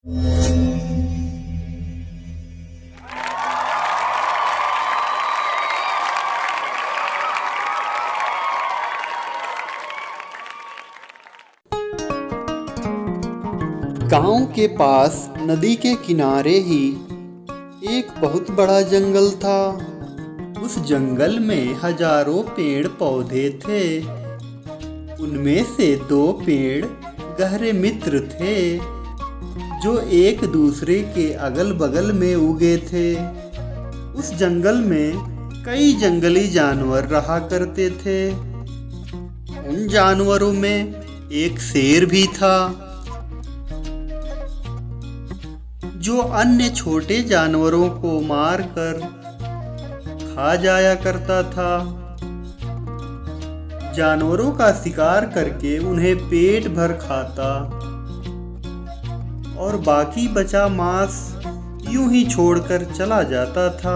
गांव के पास नदी के किनारे ही एक बहुत बड़ा जंगल था। उस जंगल में हजारों पेड़ पौधे थे। उनमें से 2 पेड़ गहरे मित्र थे जो एक दूसरे के अगल बगल में उगे थे। उस जंगल में कई जंगली जानवर रहा करते थे। उन जानवरों में एक शेर भी था जो अन्य छोटे जानवरों को मारकर खा जाया करता था। जानवरों का शिकार करके उन्हें पेट भर खाता और बाकी बचा मांस यूं ही छोड़कर चला जाता था।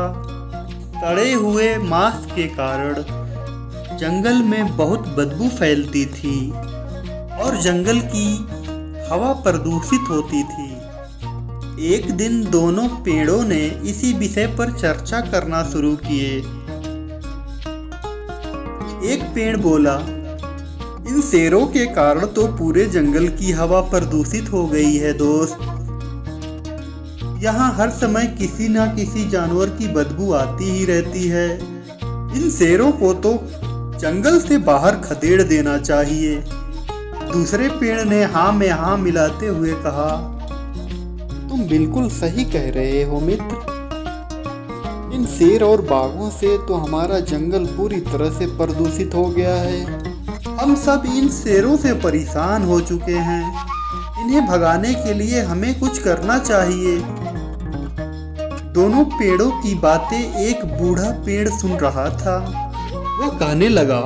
सड़े हुए मांस के कारण जंगल में बहुत बदबू फैलती थी और जंगल की हवा प्रदूषित होती थी। एक दिन दोनों पेड़ों ने इसी विषय पर चर्चा करना शुरू किए। एक पेड़ बोला, इन शेरों के कारण तो पूरे जंगल की हवा प्रदूषित हो गई है दोस्त। यहाँ हर समय किसी न किसी जानवर की बदबू आती ही रहती है। इन शेरों को तो जंगल से बाहर खदेड़ देना चाहिए। दूसरे पेड़ ने हाँ में हाँ मिलाते हुए कहा, तुम बिल्कुल सही कह रहे हो मित्र। इन शेर और बाघों से तो हमारा जंगल पूरी तरह से प्रदूषित हो गया है। हम सब इन शेरों से परेशान हो चुके हैं। इन्हें भगाने के लिए हमें कुछ करना चाहिए। दोनों पेड़ों की बातें एक बूढ़ा पेड़ सुन रहा था। वो कहने लगा,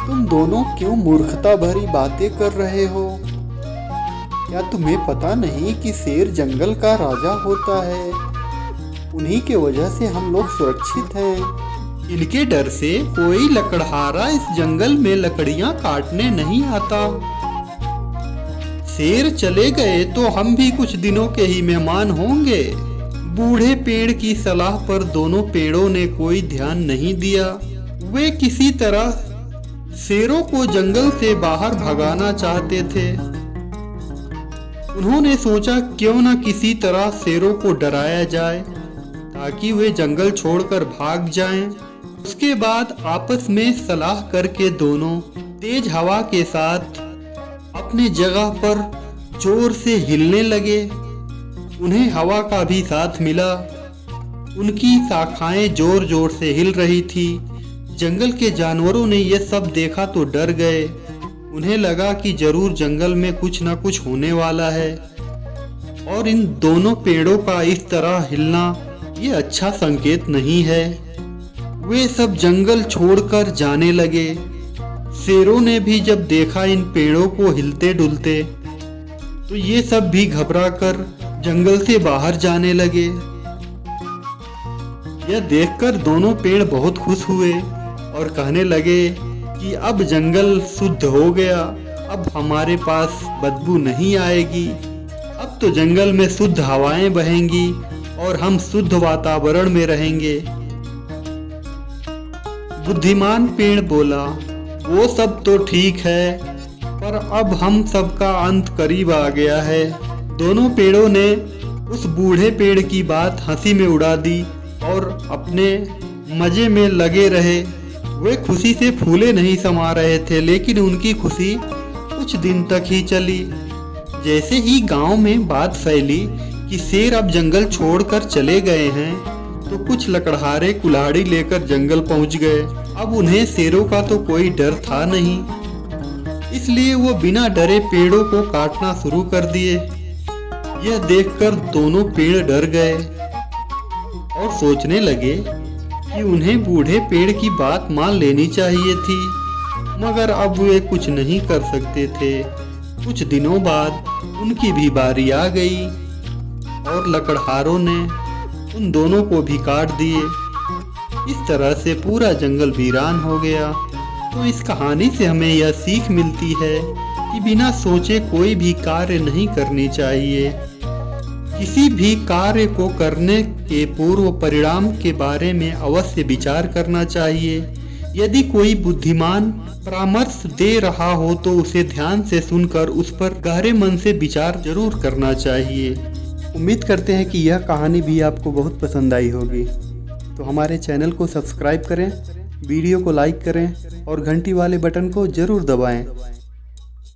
तुम दोनों क्यों मूर्खता भरी बातें कर रहे हो? क्या तुम्हें पता नहीं कि शेर जंगल का राजा होता है? उन्हीं के वजह से हम लोग सुरक्षित हैं। इनके डर से कोई लकड़हारा इस जंगल में लकड़ियां काटने नहीं आता। शेर चले गए तो हम भी कुछ दिनों के ही मेहमान होंगे। बूढ़े पेड़ की सलाह पर दोनों पेड़ों ने कोई ध्यान नहीं दिया। वे किसी तरह शेरों को जंगल से बाहर भगाना चाहते थे। उन्होंने सोचा क्यों न किसी तरह शेरों को डराया जाए ताकि वे जंगल छोड़कर भाग जाएं। उसके बाद आपस में सलाह करके दोनों तेज हवा के साथ अपने जगह पर जोर से हिलने लगे। उन्हें हवा का भी साथ मिला। उनकी शाखाएं जोर जोर से हिल रही थी। जंगल के जानवरों ने यह सब देखा तो डर गए। उन्हें लगा कि जरूर जंगल में कुछ न कुछ होने वाला है और इन दोनों पेड़ों का इस तरह हिलना ये अच्छा संकेत नहीं है। वे सब जंगल छोड़कर जाने लगे। शेरों ने भी जब देखा इन पेड़ों को हिलते डुलते तो ये सब भी घबराकर जंगल से बाहर जाने लगे। यह देखकर दोनों पेड़ बहुत खुश हुए और कहने लगे कि अब जंगल शुद्ध हो गया। अब हमारे पास बदबू नहीं आएगी। अब तो जंगल में शुद्ध हवाएं बहेंगी और हम शुद्ध वातावरण में रहेंगे। बुद्धिमान पेड़ बोला, वो सब तो ठीक है, पर अब हम सबका अंत करीब आ गया है। दोनों पेड़ों ने उस बूढ़े पेड़ की बात हंसी में उड़ा दी और अपने मजे में लगे रहे। वे खुशी से फूले नहीं समा रहे थे, लेकिन उनकी खुशी कुछ दिन तक ही चली। जैसे ही गांव में बात फैली कि शेर अब जंगल छोड़कर चले गए हैं, तो कुछ लकड़हारे कुल्हाड़ी लेकर जंगल पहुंच गए। अब उन्हें शेरों का तो कोई डर था नहीं, इसलिए वो बिना डरे पेड़ों को काटना शुरू कर दिए। यह देखकर दोनों पेड़ डर गए और सोचने लगे कि उन्हें बूढ़े पेड़ की बात मान लेनी चाहिए थी, मगर अब वे कुछ नहीं कर सकते थे। कुछ दिनों बाद उनकी भी बारी आ गई और लकड़हारों ने उन दोनों को भी काट दिए। इस तरह से पूरा जंगल वीरान हो गया। तो इस कहानी से हमें यह सीख मिलती है कि बिना सोचे कोई भी कार्य नहीं करनी चाहिए। किसी भी कार्य को करने के पूर्व परिणाम के बारे में अवश्य विचार करना चाहिए। यदि कोई बुद्धिमान परामर्श दे रहा हो तो उसे ध्यान से सुनकर उस पर गहरे मन से विचार जरूर करना चाहिए। उम्मीद करते हैं कि यह कहानी भी आपको बहुत पसंद आई होगी। तो हमारे चैनल को सब्सक्राइब करें, वीडियो को लाइक करें और घंटी वाले बटन को जरूर दबाएं।